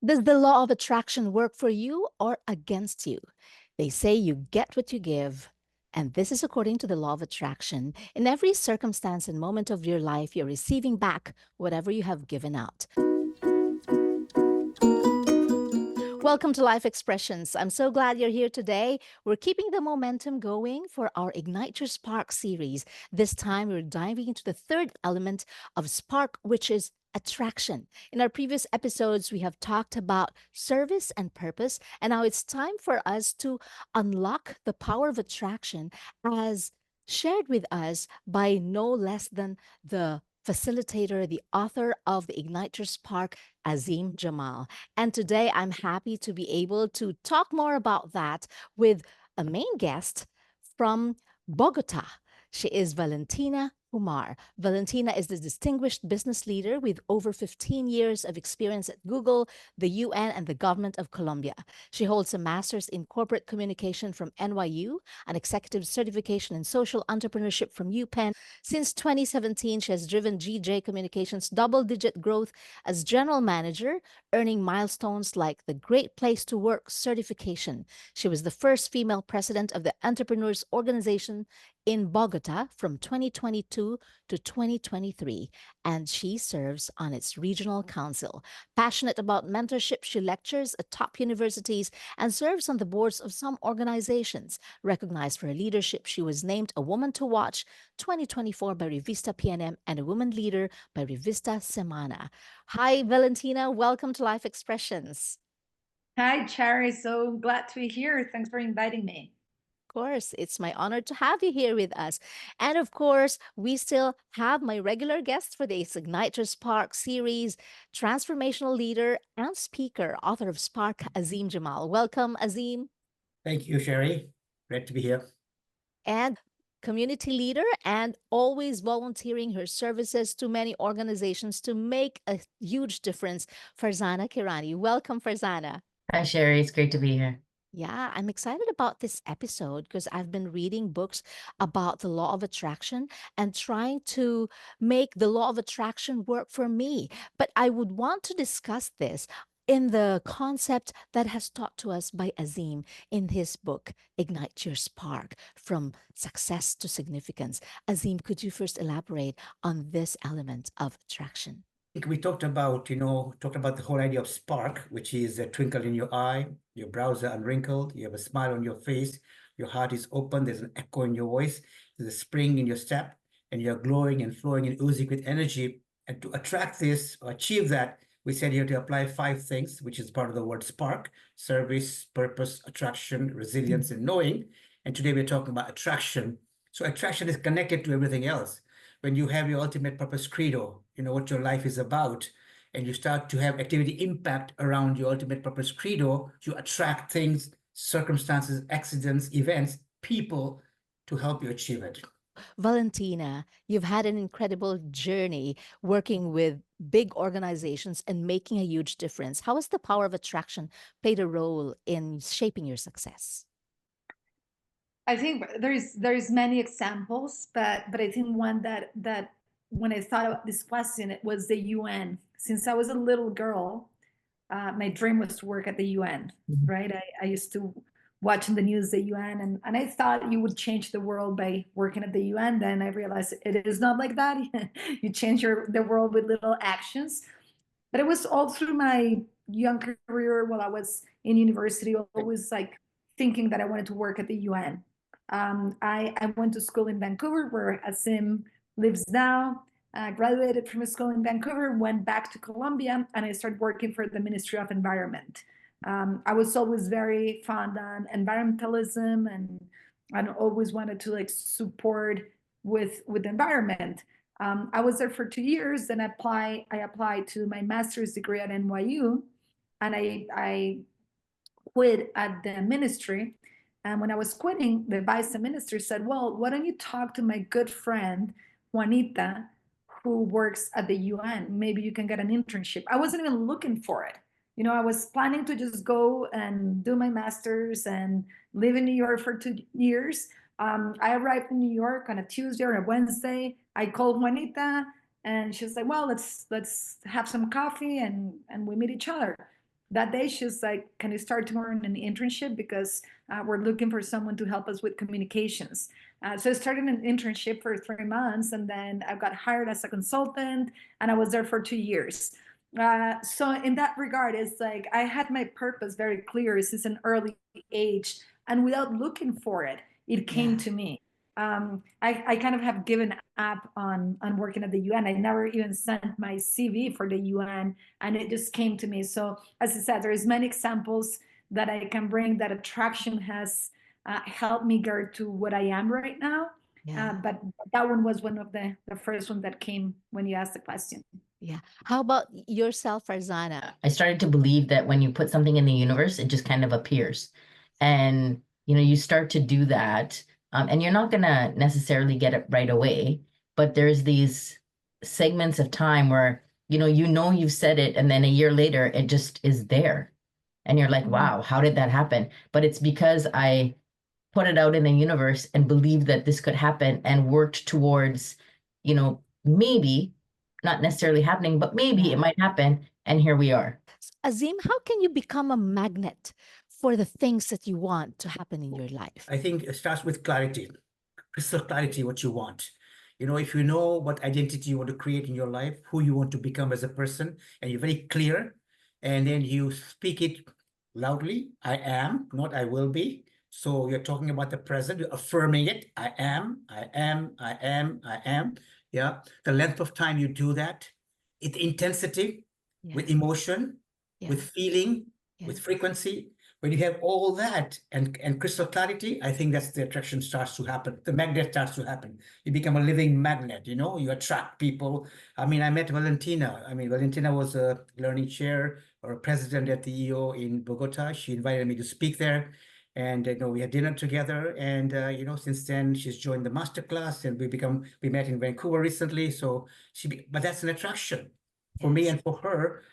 Does the law of attraction work for you or against you? They say you get what you give. And this is according to the law of attraction. In every circumstance and moment of your life, you're receiving back whatever you have given out. Welcome to Life Expressions. I'm so glad you're here today. We're keeping the momentum going for our Ignite Your Spark series. This time, we're diving into the third element of spark, which is attraction. In our previous episodes, we have talked about service and purpose, and now it's time for us to unlock the power of attraction as shared with us by no less than the facilitator, the author of the Ignite Your Spark, Azim Jamal. And today I'm happy to be able to talk more about that with a main guest from Bogota. She is Valentina Humar. Valentina is the distinguished business leader with over 15 years of experience at Google, the UN, and the government of Colombia. She holds a master's in corporate communication from NYU, an executive certification in social entrepreneurship from UPenn. Since 2017, she has driven GJ Communications' double-digit growth as general manager, earning milestones like the Great Place to Work certification. She was the first female president of the Entrepreneurs Organization in Bogota from 2022 to 2023, and she serves on its regional council. Passionate about mentorship, she lectures at top universities and serves on the boards of some organizations. Recognized for her leadership, she was named a Woman to Watch 2024 by Revista PNM and a Woman Leader by Revista Semana. Hi, Valentina. Welcome to Life Expressions. Hi, Cherry. So glad to be here. Thanks for inviting me. Of course, it's my honor to have you here with us. And of course, we still have my regular guest for the Ignite Your Spark series, transformational leader and speaker, author of Spark, Azim Jamal. Welcome, Azim. Thank you, Sherry. Great to be here. And community leader and always volunteering her services to many organizations to make a huge difference, Farzana Kherani. Welcome, Farzana. Hi, Sherry. It's great to be here. Yeah, I'm excited about this episode because I've been reading books about the law of attraction and trying to make the law of attraction work for me. But I would want to discuss this in the concept that has taught to us by Azim in his book, Ignite Your Spark, From Success to Significance. Azim, could you first elaborate on this element of attraction? We talked about the whole idea of spark, which is a twinkle in your eye, your brows are unwrinkled, you have a smile on your face, your heart is open, there's an echo in your voice, there's a spring in your step, and you're glowing and flowing and oozing with energy. And to attract this or achieve that, we said you have to apply 5 things, which is part of the word spark: service, purpose, attraction, resilience, and knowing. And today we're talking about attraction. So attraction is connected to everything else. When you have your ultimate purpose credo, you know what your life is about, and you start to have activity impact around your ultimate purpose credo, you attract things, circumstances, accidents, events, people to help you achieve it. Valentina, you've had an incredible journey working with big organizations and making a huge difference. How has the power of attraction played a role in shaping your success? I think there's many examples, but I think one that when I thought about this question, it was the UN. Since I was a little girl, my dream was to work at the UN, right? I used to watch in the news the UN, and I thought you would change the world by working at the UN. Then I realized it is not like that. You change the world with little actions. But it was all through my young career while I was in university, always like thinking that I wanted to work at the UN. I went to school in Vancouver, where Azim lives now. Graduated from a school in Vancouver, went back to Colombia, and I started working for the Ministry of Environment. I was always very fond on environmentalism, and I always wanted to like support with the environment. I was there for 2 years, then I applied to my master's degree at NYU, and I quit at the ministry. And when I was quitting, the vice minister said, well, why don't you talk to my good friend, Juanita, who works at the UN? Maybe you can get an internship. I wasn't even looking for it. You know, I was planning to just go and do my master's and live in New York for 2 years. I arrived in New York on a Tuesday or a Wednesday. I called Juanita, and she was like, well, let's have some coffee, and we meet each other. that day she was like, can you start tomorrow in an internship, because we're looking for someone to help us with communications. So I started an internship for 3 months, and then I got hired as a consultant, and I was there for 2 years. So in that regard, it's like I had my purpose very clear since an early age, and without looking for it, it came Yeah. to me. I kind of have given up on working at the UN. I never even sent my CV for the UN, and it just came to me. So as I said, there's many examples that I can bring that attraction has helped me get to what I am right now. Yeah. But that one was one of the first one that came when you asked the question. Yeah. How about yourself, Farzana? I started to believe that when you put something in the universe, it just kind of appears. And, you start to do that, and you're not going to necessarily get it right away, but there's these segments of time where, you've said it, and then a year later, it just is there. And you're like, wow, how did that happen? But it's because I put it out in the universe and believed that this could happen and worked towards, maybe not necessarily happening, but maybe it might happen. And here we are. Azim, how can you become a magnet for the things that you want to happen in your life? I think it starts with clarity, crystal clarity, what you want. If you know what identity you want to create in your life, who you want to become as a person, and you're very clear, and then you speak it loudly, I am, not I will be. So you're talking about the present, you're affirming it. I am, I am, I am, I am. Yeah. The length of time you do that, it intensity, with emotion, with feeling, with frequency. When you have all that and crystal clarity, I think that's the attraction starts to happen. The magnet starts to happen. You become a living magnet, you attract people. I mean, I met Valentina. Valentina was a learning chair or a president at the EO in Bogotá. She invited me to speak there. And we had dinner together, and since then she's joined the masterclass, and we met in Vancouver recently. So but that's an attraction for me and for her.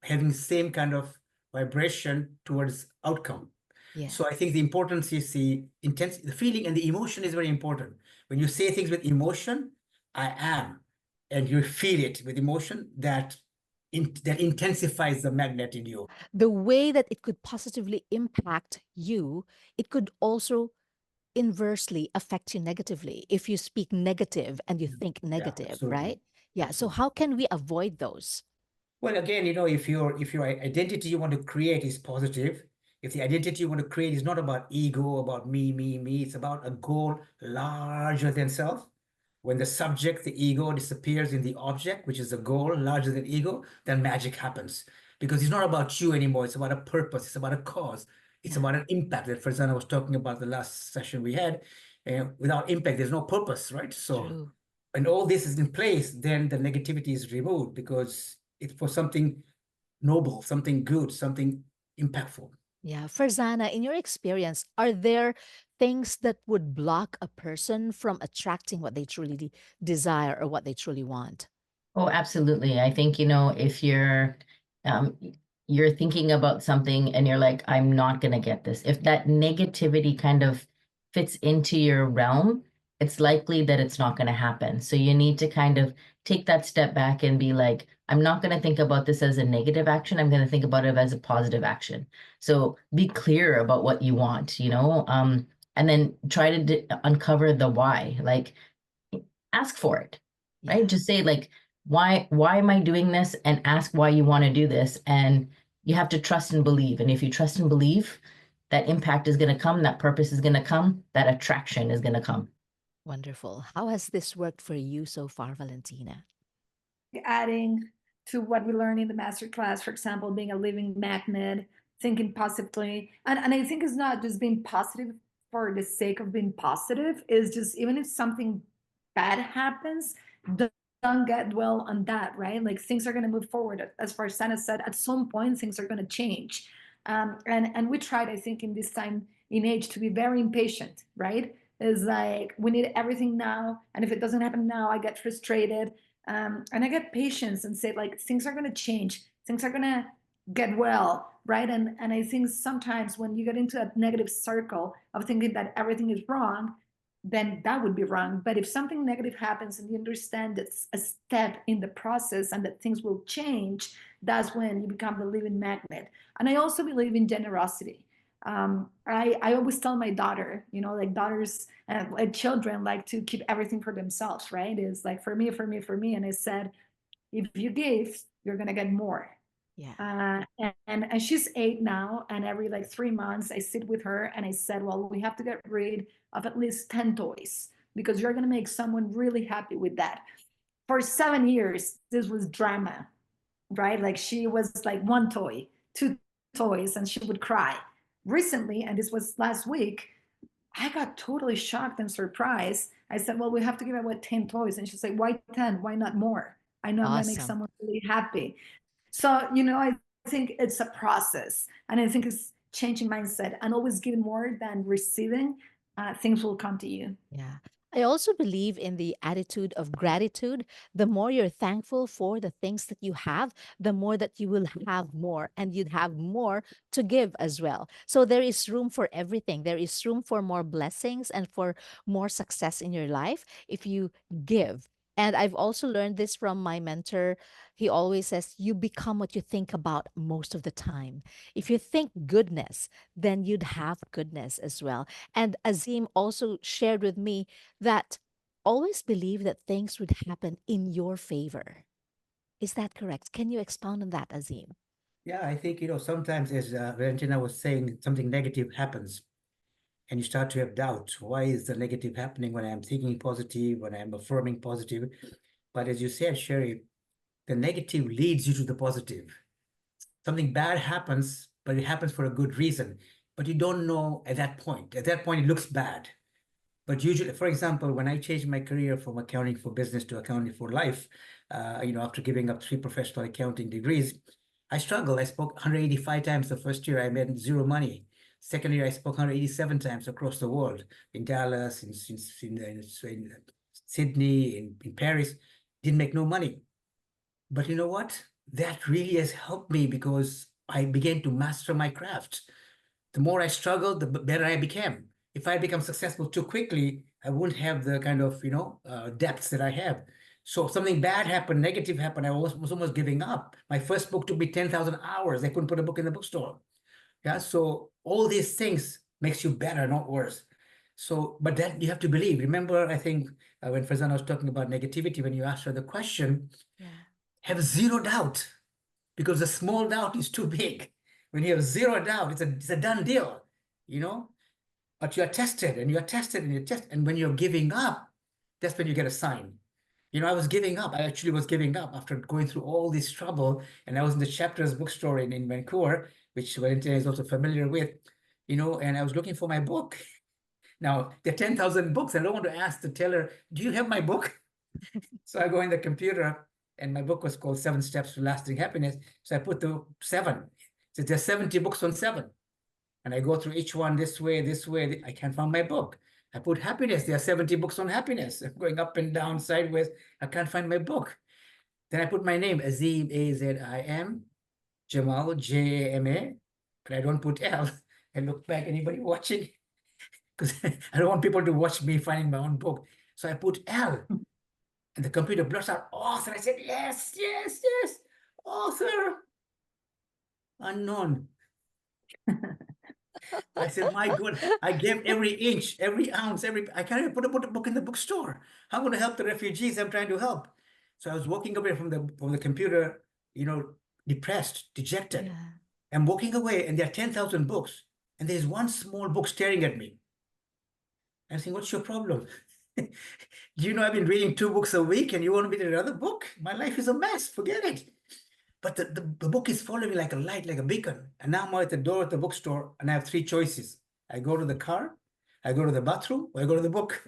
Having the same kind of vibration towards outcome. So I think the importance is the feeling and the emotion is very important. When you say things with emotion, I am, and you feel it with emotion, that intensifies the magnet in you. The way that it could positively impact you, it could also inversely affect you negatively if you speak negative and you think negative, right? Yeah. So how can we avoid those? Well, again, if your identity you want to create is positive, if the identity you want to create is not about ego, about me, it's about a goal larger than self. When the subject, the ego, disappears in the object, which is a goal larger than ego, then magic happens. Because it's not about you anymore. It's about a purpose. It's about a cause. It's about an impact that Farzana was talking about the last session we had. Without impact, there's no purpose, right? So when all this is in place, then the negativity is removed because it's for something noble, something good, something impactful. Yeah. Farzana, in your experience, are there things that would block a person from attracting what they truly desire or what they truly want? Oh, absolutely. I think, if you're thinking about something and you're like, I'm not going to get this. If that negativity kind of fits into your realm, it's likely that it's not going to happen. So you need to kind of take that step back and be like, I'm not going to think about this as a negative action. I'm going to think about it as a positive action. So be clear about what you want, and then try to uncover the why, like ask for it, right? Just say like, why am I doing this? And ask why you want to do this. And you have to trust and believe. And if you trust and believe, that impact is going to come, that purpose is going to come, that attraction is going to come. Wonderful. How has this worked for you so far, Valentina? Adding to what we learned in the masterclass, for example, being a living magnet, thinking positively. And I think it's not just being positive for the sake of being positive, is just even if something bad happens, don't get dwell on that, right? Like things are going to move forward. As Farzana said, at some point things are going to change. And we tried, I think, in this time in age to be very impatient, right? Is like we need everything now, and if it doesn't happen now, I get frustrated. And I get patience and say like things are going to change, things are going to get well, right? And I think sometimes when you get into a negative circle of thinking that everything is wrong, then that would be wrong. But if something negative happens and you understand it's a step in the process and that things will change, that's when you become the living magnet. And I also believe in generosity. I always tell my daughter, you know, like daughters and like children like to keep everything for themselves, right? It's like for me, for me, for me. And I said, if you give, you're gonna get more. Yeah. And she's 8 now, and every like 3 months I sit with her and I said, well, we have to get rid of at least 10 toys because you're gonna make someone really happy with that. For 7 years, this was drama, right? Like she was like one toy, two toys, and she would cry. Recently, and this was last week, I got totally shocked and surprised. I said, well, we have to give away 10 toys. And she's like, why 10? Why not more? I know I'm gonna make Awesome. someone really happy. So, you know, I think it's a process. And I think it's changing mindset and always giving more than receiving. Things will come to you. Yeah. I also believe in the attitude of gratitude. The more you're thankful for the things that you have, the more that you will have more, and you'd have more to give as well. So there is room for everything. There is room for more blessings and for more success in your life if you give. And I've also learned this from my mentor. He always says, you become what you think about most of the time. If you think goodness, then you'd have goodness as well. And Azim also shared with me that always believe that things would happen in your favor. Is that correct? Can you expound on that, Azim? Yeah, I think, sometimes as Valentina was saying, something negative happens and you start to have doubt. Why is the negative happening when I'm thinking positive, when I'm affirming positive? But as you said, Sherry, the negative leads you to the positive. Something bad happens, but it happens for a good reason. But you don't know at that point. At that point, it looks bad. But usually, for example, when I changed my career from accounting for business to accounting for life, after giving up 3 professional accounting degrees, I struggled. I spoke 185 times the first year. I made zero money. Second year, I spoke 187 times across the world, in Dallas, in Sydney, in Paris. Didn't make no money. But you know what? That really has helped me because I began to master my craft. The more I struggled, the better I became. If I become successful too quickly, I wouldn't have the kind of, depths that I have. So if something bad happened, negative happened, I was almost giving up. My first book took me 10,000 hours. I couldn't put a book in the bookstore. Yeah. So all these things makes you better, not worse. So, but then you have to believe. Remember, I think when Farzana was talking about negativity, when you asked her the question, Yeah. have zero doubt, because the small doubt is too big. When you have zero doubt, it's a done deal, but you are tested and you're tested and you're tested. And when you're giving up, that's when you get a sign. I was giving up. I actually was giving up after going through all this trouble. And I was in the Chapters bookstore in Vancouver, which Valentina is also familiar with, and I was looking for my book. Now, there are 10,000 books. I don't want to ask the teller, do you have my book? So I go in the computer, and my book was called 7 Steps to Lasting Happiness. So I put the 7. So there's 70 books on 7. And I go through each one this way, this way. I can't find my book. I put happiness. There are 70 books on happiness. I'm going up and down, sideways. I can't find my book. Then I put my name, Azim, Azim, Jamal, Jama, but I don't put L. I look back, anybody watching? Because I don't want people to watch me finding my own book. So I put L. And the computer blurts out author. I said, yes, yes, yes, author. Unknown. I said, my God, I gave every inch, every ounce, I can't even put a book in the bookstore. How am I going to help the refugees I'm trying to help? So I was walking away from the computer, depressed, dejected. Yeah. I'm walking away, and there are 10,000 books, and there's one small book staring at me. I'm saying, what's your problem? Do you know I've been reading 2 books a week, and you want me to read another book? My life is a mess. Forget it. But the book is following me like a light, like a beacon. And now I'm at the door at the bookstore, and I have 3 choices. I go to the car, I go to the bathroom, or I go to the book.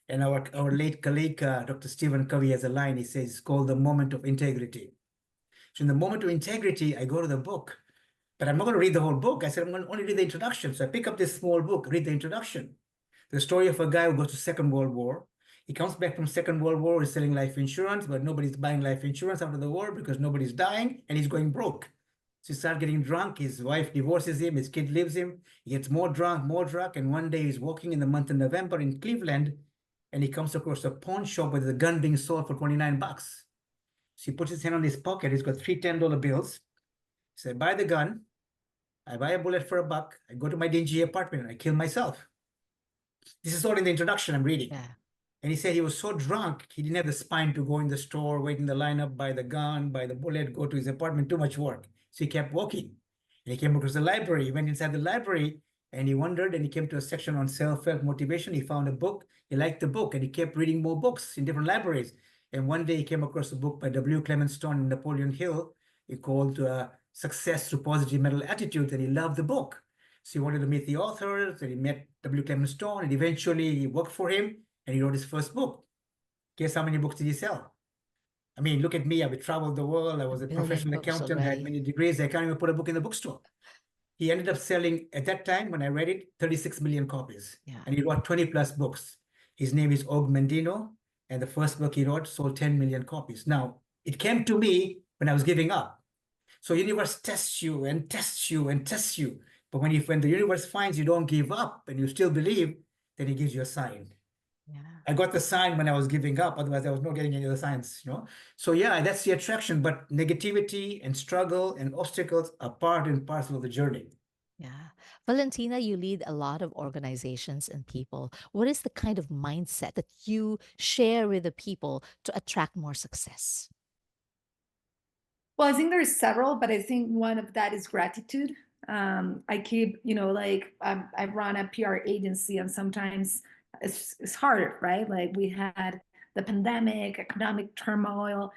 And our late colleague, Dr. Stephen Covey, has a line. He says it's called the moment of integrity. So in the moment of integrity, I go to the book. But I'm not going to read the whole book. I said, I'm going to only read the introduction. So I pick up this small book, read the introduction. The story of a guy who goes to Second World War. He comes back from Second World War, he's selling life insurance, but nobody's buying life insurance after the war because nobody's dying, and he's going broke. So he starts getting drunk. His wife divorces him. His kid leaves him. He gets more drunk. And one day he's walking in the month of November in Cleveland, and he comes across a pawn shop with a gun being sold for $29. So he puts his hand on his pocket. He's got three $10 bills. He said, buy the gun. I buy a bullet for $1. I go to my dingy apartment and I kill myself. This is all in the introduction I'm reading. Yeah. And he said he was so drunk, he didn't have the spine to go in the store, wait in the lineup, buy the gun, buy the bullet, go to his apartment, too much work. So he kept walking. And he came across the library. He went inside the library and he wondered, and he came to a section on self-help motivation. He found a book. He liked the book and he kept reading more books in different libraries. And one day he came across a book by W. Clement Stone and Napoleon Hill. He called Success Through Positive Mental Attitude, and he loved the book. So he wanted to meet the author, so he met W. Clement Stone, and eventually he worked for him, and he wrote his first book. Guess how many books did he sell? I mean, look at me. I've traveled the world. I was a Billion professional books accountant, had already. many degrees. I can't even put a book in the bookstore. He ended up selling, at that time, when I read it, 36 million copies. Yeah. And he wrote 20 plus books. His name is Og Mendino, and the first book he wrote sold 10 million copies. Now, it came to me when I was giving up. So universe tests you and tests you and tests you. But when the universe finds you don't give up and you still believe, then it gives you a sign. Yeah. I got the sign when I was giving up. Otherwise, I was not getting any other signs, you know. So yeah, that's the attraction. But negativity and struggle and obstacles are part and parcel of the journey. Yeah. Valentina, you lead a lot of organizations and people. What is the kind of mindset that you share with the people to attract more success? Well, I think there's several, but I think one of that is gratitude. I keep, like I run a PR agency, and sometimes it's hard, right? Like we had the pandemic, economic turmoil,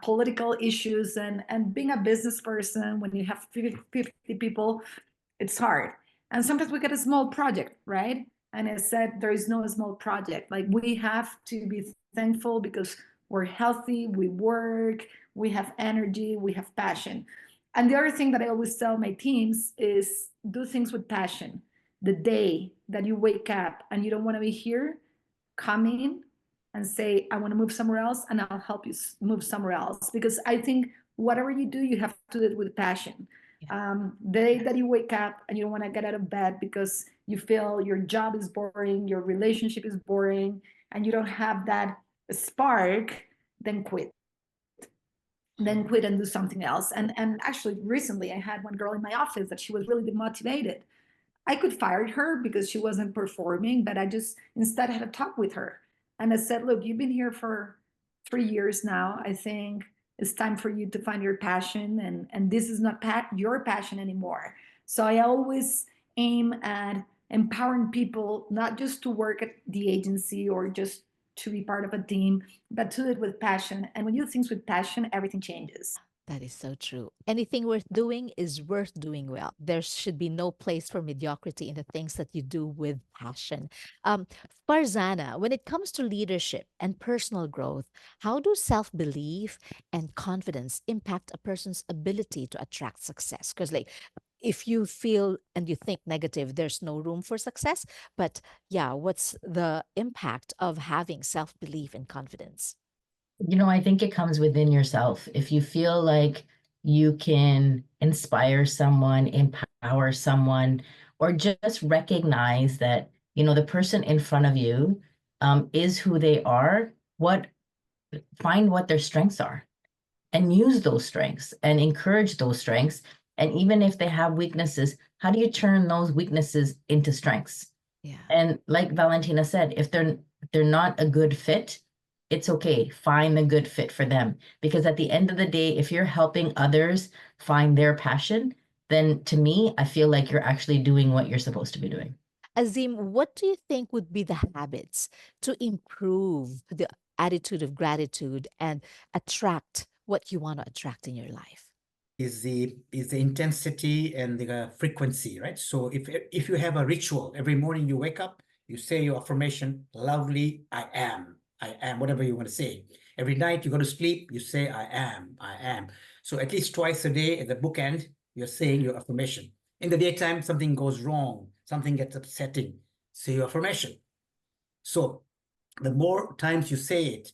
political issues, and being a business person when you have 50 people, it's hard. And sometimes we get a small project, right? And I said there is no small project. Like we have to be thankful because we're healthy, we work, we have energy, we have passion. And the other thing that I always tell my teams is do things with passion. The day that you wake up and you don't want to be here, come in and say, I want to move somewhere else, and I'll help you move somewhere else. Because I think whatever you do, you have to do it with passion. The day that you wake up and you don't want to get out of bed because you feel your job is boring, your relationship is boring, and you don't have that spark, then quit. Then quit and do something else. And actually recently I had one girl in my office that she was really demotivated. I could fire her because she wasn't performing, but I just instead had a talk with her. And I said, look, you've been here for 3 years now. I think it's time for you to find your passion, and this is not your passion anymore. So I always aim at empowering people, not just to work at the agency or just to be part of a team, but to do it with passion. And when you do things with passion, everything changes. That is so true. Anything worth doing is worth doing well. There should be no place for mediocrity in the things that you do with passion. Um, Farzana, when it comes to leadership and personal growth, how do self belief and confidence impact a person's ability to attract success? Because, like, if you feel and you think negative, there's no room for success. But yeah, what's the impact of having self belief and confidence? I think it comes within yourself. If you feel like you can inspire someone, empower someone, or just recognize that, the person in front of you is who they are, find what their strengths are and use those strengths and encourage those strengths. And even if they have weaknesses, how do you turn those weaknesses into strengths? Yeah. And like Valentina said, if they're not a good fit, it's okay. Find the good fit for them. Because at the end of the day, if you're helping others find their passion, then to me, I feel like you're actually doing what you're supposed to be doing. Azim, what do you think would be the habits to improve the attitude of gratitude and attract what you want to attract in your life? Is the intensity and the frequency, right? So if you have a ritual every morning, you wake up, you say your affirmation, lovely, I am, whatever you want to say. Every night you go to sleep, you say, I am. So at least twice a day at the bookend, you're saying your affirmation. In the daytime, something goes wrong, something gets upsetting, say your affirmation. So the more times you say it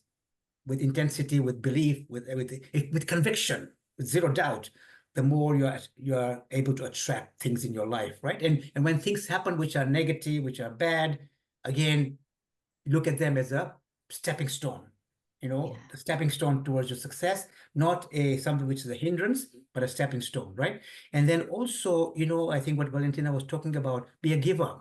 with intensity, with belief, with conviction, with zero doubt, the more you are able to attract things in your life, right? And when things happen which are negative, which are bad, again, look at them as a stepping stone. the stepping stone towards your success, not something which is a hindrance, but a stepping stone, right? And then also, I think what Valentina was talking about, be a giver.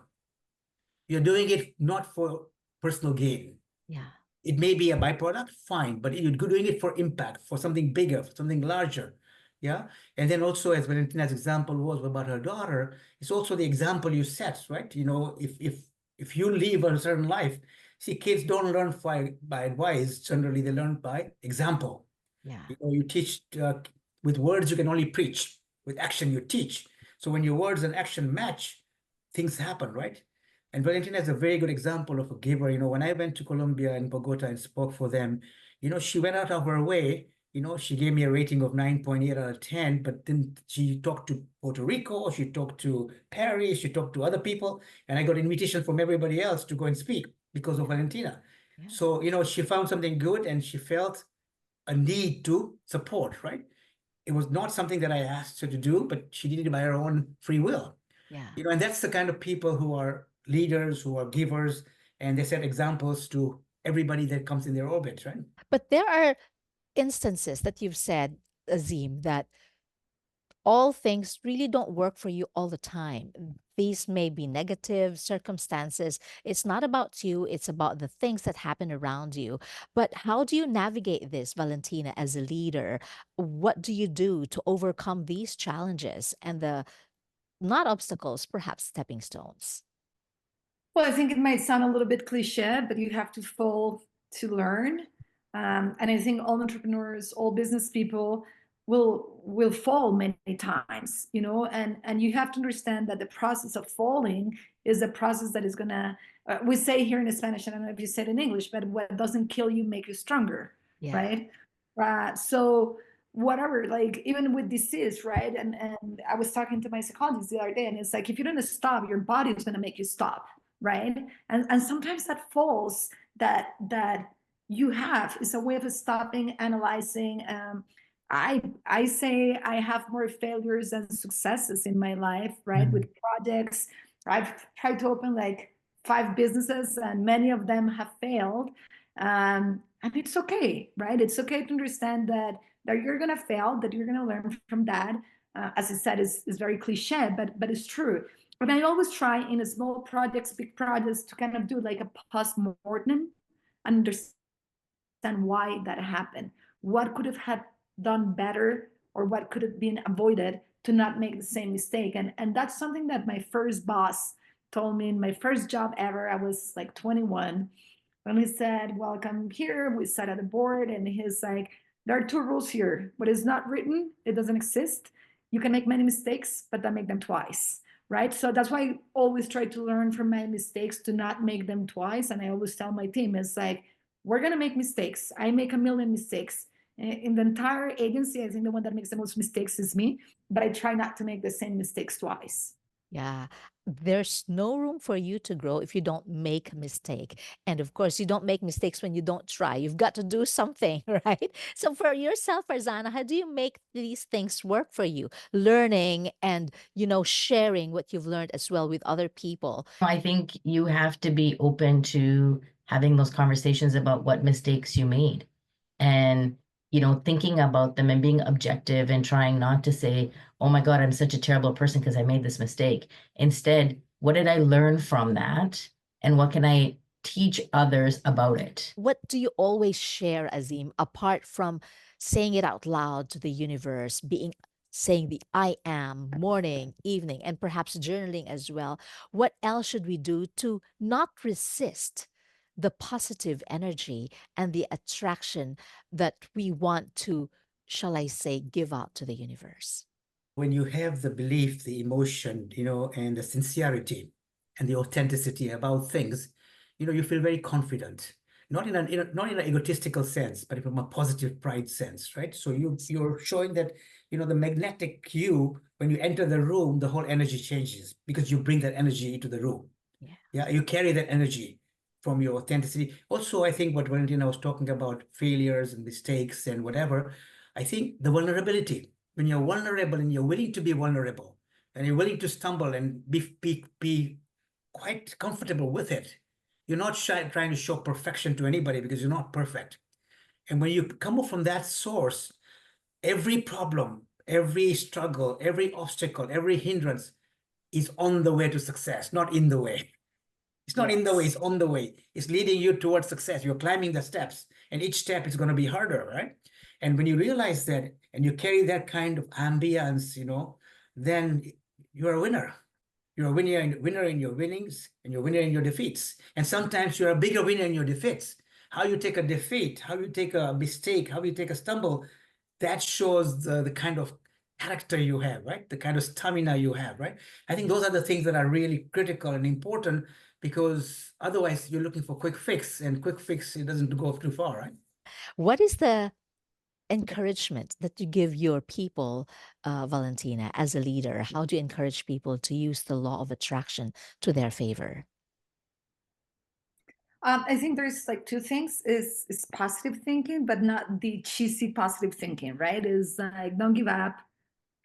You're doing it not for personal gain. Yeah. It may be a byproduct, fine, but you're doing it for impact, for something bigger, for something larger. Yeah. And then also, as Valentina's example was about her daughter, it's also the example you set, right? If you live a certain life, see, kids don't learn by advice. Generally, they learn by example. Yeah. You teach with words, you can only preach. With action, you teach. So when your words and action match, things happen, right? And Valentina is a very good example of a giver. When I went to Colombia and Bogota and spoke for them, she went out of her way. She gave me a rating of 9.8 out of 10, but then she talked to Puerto Rico, she talked to Paris, she talked to other people, and I got invitation from everybody else to go and speak because of Valentina. Yeah. So, she found something good and she felt a need to support, right? It was not something that I asked her to do, but she did it by her own free will. Yeah. And that's the kind of people who are leaders, who are givers, and they set examples to everybody that comes in their orbit, right? But there are instances that you've said, Azim, that all things really don't work for you all the time. These may be negative circumstances. It's not about you, it's about the things that happen around you. But how do you navigate this, Valentina, as a leader? What do you do to overcome these challenges and the not obstacles, perhaps stepping stones? Well, I think it might sound a little bit cliche, but you have to fall to learn. And I think all entrepreneurs, all business people will fall many times, and you have to understand that the process of falling is a process that is gonna, we say here in Spanish, I don't know if you said in English, but what doesn't kill you make you stronger, Yeah. right? So whatever, like even with disease, right? And I was talking to my psychologist the other day, and it's like, if you don't stop, your body is gonna make you stop, right? And sometimes that falls that you have is a way of stopping, analyzing. I say I have more failures than successes in my life, right? Mhm. With projects, I've tried to open like 5 businesses, and many of them have failed. And it's okay, right? It's okay to understand that you're gonna fail, that you're gonna learn from that. As I said, is very cliche, but it's true. But I always try in small projects, big projects, to kind of do like a post-mortem and understand why that happened. What could have had done better, or what could have been avoided to not make the same mistake. And that's something that my first boss told me in my first job ever. I was like 21. And he said, well, come here. We sat at a board, and he's like, there are 2 rules here. What is not written, it doesn't exist. You can make many mistakes, but don't make them twice, right? So that's why I always try to learn from my mistakes, to not make them twice. And I always tell my team, it's like, we're going to make mistakes. I make a million mistakes. In the entire agency, I think the one that makes the most mistakes is me, but I try not to make the same mistakes twice. Yeah. There's no room for you to grow if you don't make a mistake. And of course, you don't make mistakes when you don't try. You've got to do something, right? So for yourself, Farzana, how do you make these things work for you? Learning and, sharing what you've learned as well with other people. I think you have to be open to having those conversations about what mistakes you made, and thinking about them and being objective, and trying not to say, oh my God, I'm such a terrible person because I made this mistake. Instead, what did I learn from that, and what can I teach others about it? What do you always share, Azim, apart from saying it out loud to the universe, saying the I am morning, evening, and perhaps journaling as well? What else should we do to not resist the positive energy and the attraction that we want to, shall I say, give out to the universe? When you have the belief, the emotion, and the sincerity and the authenticity about things, you feel very confident, not in an egotistical sense, but from a positive pride sense, right? So you're showing that, the magnetic you, when you enter the room, the whole energy changes because you bring that energy into the room. Yeah. Yeah, you carry that energy from your authenticity. Also, I think what Valentina was talking about, failures and mistakes and whatever, I think the vulnerability, when you're vulnerable and you're willing to be vulnerable and you're willing to stumble and be quite comfortable with it, you're not trying to show perfection to anybody because you're not perfect. And when you come up from that source, every problem, every struggle, every obstacle, every hindrance is on the way to success, not in the way. It's not in the way, it's on the way. It's leading you towards success. You're climbing the steps, and each step is going to be harder, right? And when you realize that and you carry that kind of ambience, then you're a winner. You're a winner in your winnings, and you're a winner in your defeats. And sometimes you're a bigger winner in your defeats. How you take a defeat, how you take a mistake, how you take a stumble, that shows the kind of character you have, right? The kind of stamina you have, right? I think those are the things that are really critical and important, because otherwise you're looking for quick fix, and quick fix, it doesn't go too far, right? What is the encouragement that you give your people, Valentina, as a leader? How do you encourage people to use the law of attraction to their favor? I think there's like two things: is positive thinking, but not the cheesy positive thinking, right? Is like, don't give up,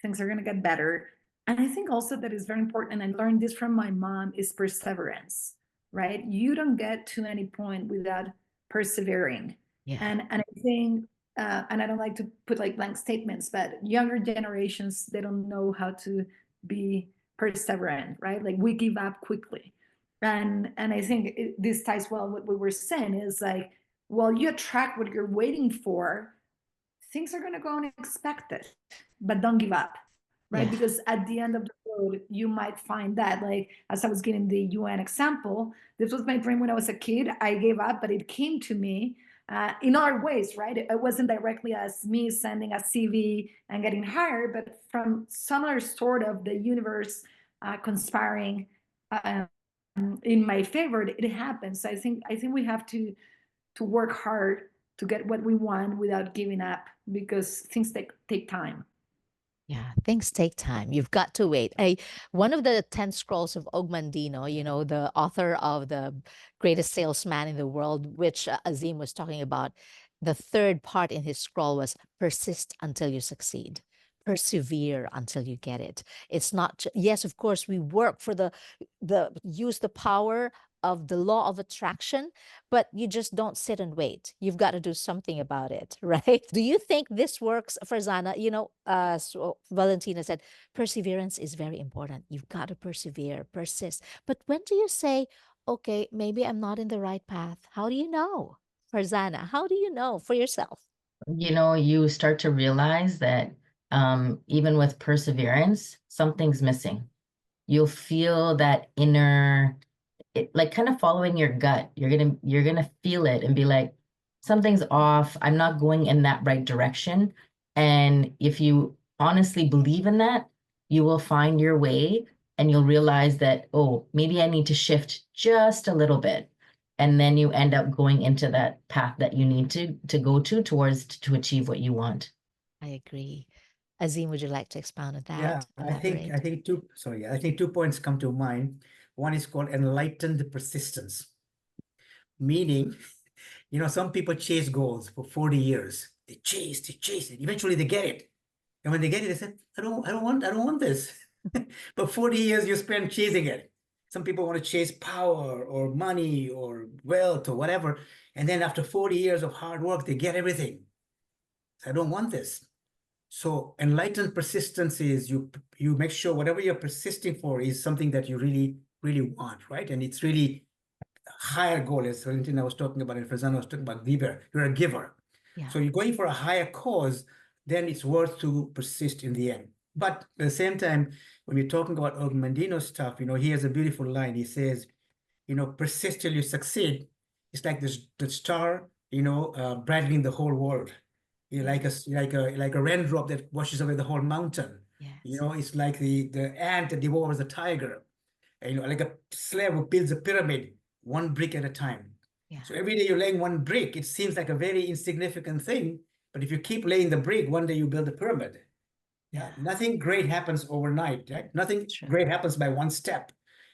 things are gonna get better. And I think also that is very important, and I learned this from my mom, is perseverance, right? You don't get to any point without persevering. Yeah. And I think, and I don't like to put like blank statements, but younger generations, they don't know how to be perseverant, right? Like, we give up quickly. And I think this ties well what we were saying, is like, well, you attract what you're waiting for, things are going to go unexpected, but don't give up, right? Yeah. Because at the end of the road, you might find that, like, as I was giving the UN example, this was my dream when I was a kid. I gave up, but it came to me in other ways, right? It wasn't directly as me sending a CV and getting hired, but from some other sort of the universe conspiring in my favor. It happens. So I think we have to work hard to get what we want without giving up, because things take time. Yeah, things take time. You've got to wait. One of the 10 scrolls of Ogmandino, the author of the greatest salesman in the world, which Azim was talking about, the third part in his scroll was persist until you succeed. Persevere until you get it. It's not, yes, of course, we work for use the power of the law of attraction, but you just don't sit and wait. You've got to do something about it, right? Do you think this works, Farzana? So Valentina said, perseverance is very important. You've got to persevere, persist. But when do you say, okay, maybe I'm not in the right path? How do you know? Farzana, how do you know for yourself? You start to realize that even with perseverance, something's missing. You'll feel that inner, like kind of following your gut. You're gonna feel it and be like, something's off. I'm not going in that right direction. And if you honestly believe in that, you will find your way, and you'll realize that, oh, maybe I need to shift just a little bit. And then you end up going into that path that you need to go to achieve what you want. I agree. Azim, would you like to expound on Yeah, that? I think two points come to mind. One is called enlightened persistence, meaning, some people chase goals for 40 years. They chase it. Eventually they get it. And when they get it, they say, I don't want this. But 40 years you spend chasing it. Some people want to chase power or money or wealth or whatever. And then after 40 years of hard work, they get everything. So I don't want this. So enlightened persistence is you make sure whatever you're persisting for is something that you really, really want, right? And it's really a higher goal, as Valentina was talking about, and Farzana was talking about giver. You're a giver. Yeah. So you're going for a higher cause, then it's worth to persist in the end. But at the same time, when we're talking about Ogmandino stuff, he has a beautiful line. He says, persist till you succeed. It's like the star, brightening the whole world. Like a raindrop that washes away the whole mountain. Yes. It's like the ant that devours the tiger. Like a slave who builds a pyramid, one brick at a time. Yeah. So every day you're laying one brick, it seems like a very insignificant thing, but if you keep laying the brick, one day you build a pyramid. Yeah. Nothing great happens overnight, right? Nothing great happens by one step.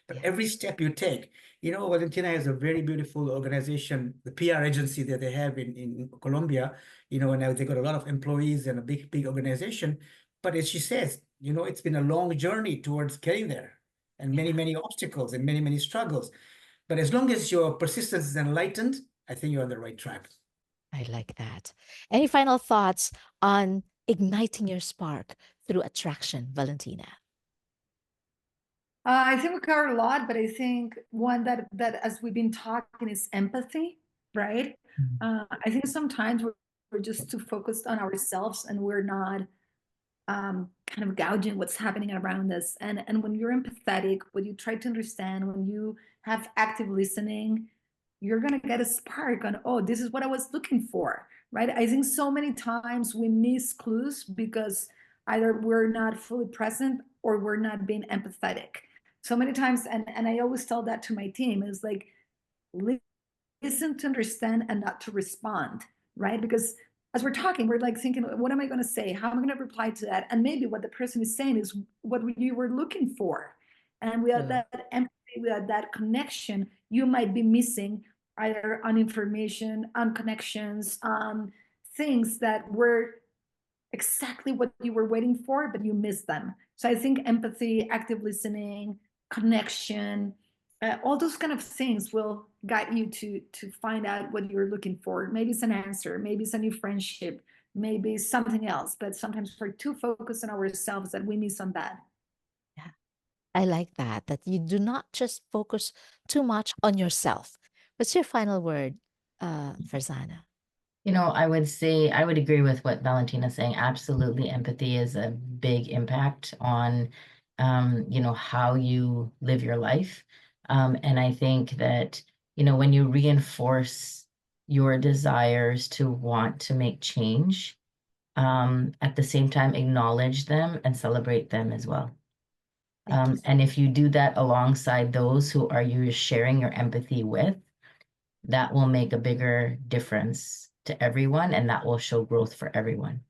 But every step you take, Valentina has a very beautiful organization, the PR agency that they have in Colombia, and they got a lot of employees and a big organization. But as she says, it's been a long journey towards getting there, and many obstacles and many struggles. But as long as your persistence is enlightened, I think you're on the right track. I like that. Any final thoughts on igniting your spark through attraction, Valentina? I think we covered a lot, but I think one that as we've been talking is empathy, right? Mhm. I think sometimes we're just too focused on ourselves and we're not kind of gouging what's happening around us. And when you're empathetic, when you try to understand, when you have active listening, you're gonna get a spark on, oh, this is what I was looking for, right? I think so many times we miss clues because either we're not fully present or we're not being empathetic. So many times, and I always tell that to my team, is like listen to understand and not to respond, right? Because as we're talking, we're like thinking, what am I going to say? How am I going to reply to that? And maybe what the person is saying is what you were looking for. And without True. that empathy, without that connection, you might be missing either on information, on connections, on things that were exactly what you were waiting for, but you missed them. So I think empathy, active listening, connection, all those kind of things will guide you to find out what you're looking for. Maybe it's an answer, maybe it's a new friendship, maybe something else. But sometimes we're too focused on ourselves that we miss on that. Yeah. I like that, that you do not just focus too much on yourself. What's your final word, Farzana? I would say I would agree with what Valentina's saying. Absolutely, empathy is a big impact on, how you live your life. And I think that, when you reinforce your desires to want to make change, at the same time, acknowledge them and celebrate them as well. Thank you. And if you do that alongside those who are you sharing your empathy with, that will make a bigger difference to everyone and that will show growth for everyone.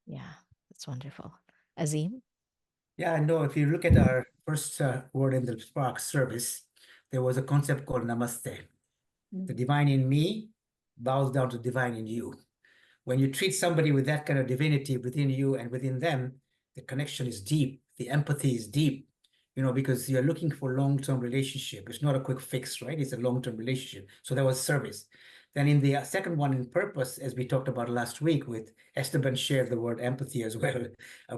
Yeah, that's wonderful. Azim? Yeah, I know. If you look at our first word in the Spark service, there was a concept called Namaste. The divine in me bows down to divine in you. When you treat somebody with that kind of divinity within you and within them, the connection is deep, the empathy is deep, because you're looking for long-term relationship. It's not a quick fix, right? It's a long-term relationship. So that was service. Then in the second one, in purpose, as we talked about last week with Esteban shared the word empathy as well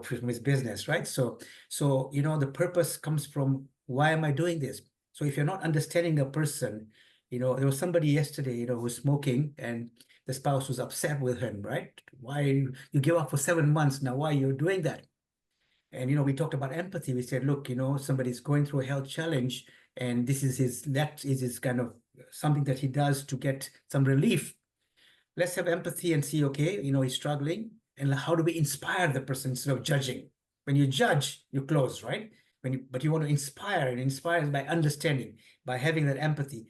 from his business, right? So the purpose comes from why am I doing this? So if you're not understanding a person, there was somebody yesterday, who was smoking and the spouse was upset with him, right? Why you give up for 7 months now? Why you're doing that? And we talked about empathy. We said, look, somebody's going through a health challenge, and that is his kind of something that he does to get some relief. Let's have empathy and see, okay, he's struggling, and how do we inspire the person instead of judging? When you judge, you close, right? But you want to inspire, and inspire by understanding, by having that empathy.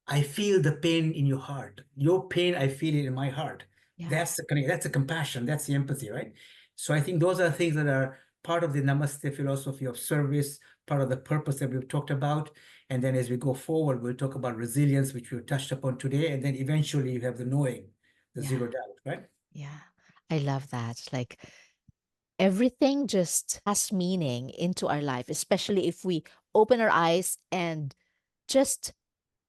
I feel the pain in your heart. Your pain, I feel it in my heart. Yeah. That's the compassion. That's the empathy, right? So I think those are things that are part of the Namaste philosophy of service, part of the purpose that we've talked about. And then as we go forward, we'll talk about resilience, which we've touched upon today. And then eventually you have the knowing, the Yeah. zero doubt, right? Yeah. I love that. Like everything just has meaning into our life, especially if we open our eyes and just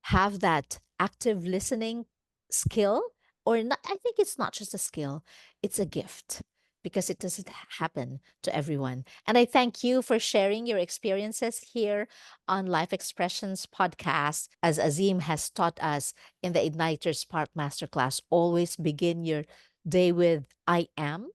have that active listening skill. Or not, I think it's not just a skill, it's a gift because it doesn't happen to everyone. And I thank you for sharing your experiences here on Life Expressions podcast. As Azim has taught us in the Igniter Spark Masterclass, always begin your day with I am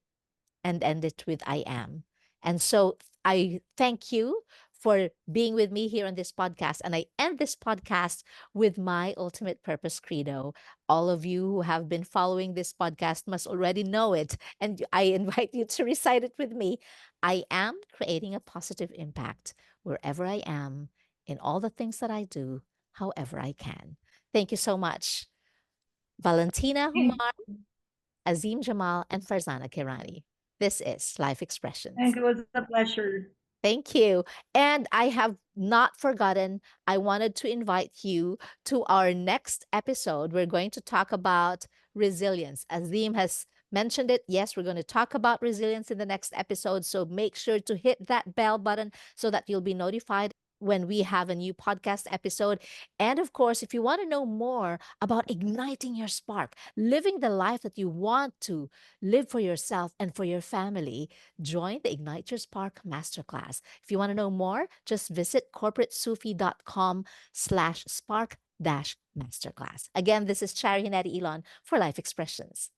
and end it with I am. And so I thank you for being with me here on this podcast. And I end this podcast with my ultimate purpose credo. All of you who have been following this podcast must already know it. And I invite you to recite it with me. I am creating a positive impact wherever I am, in all the things that I do, however I can. Thank you so much. Valentina Humar, Azim Jamal, and Farzana Kherani. This is Life I think Expressions. it was a pleasure. Thank you. And I have not forgotten, I wanted to invite you to our next episode. We're going to talk about resilience. Azim has mentioned it. Yes, we're going to talk about resilience in the next episode. So make sure to hit that bell button so that you'll be notified when we have a new podcast episode. And of course, if you want to know more about igniting your spark, living the life that you want to live for yourself and for your family, join the Ignite Your Spark Masterclass. If you want to know more, just visit corporatesufi.com/spark masterclass. Again, this is Chari Hinati Elon for Life Expressions.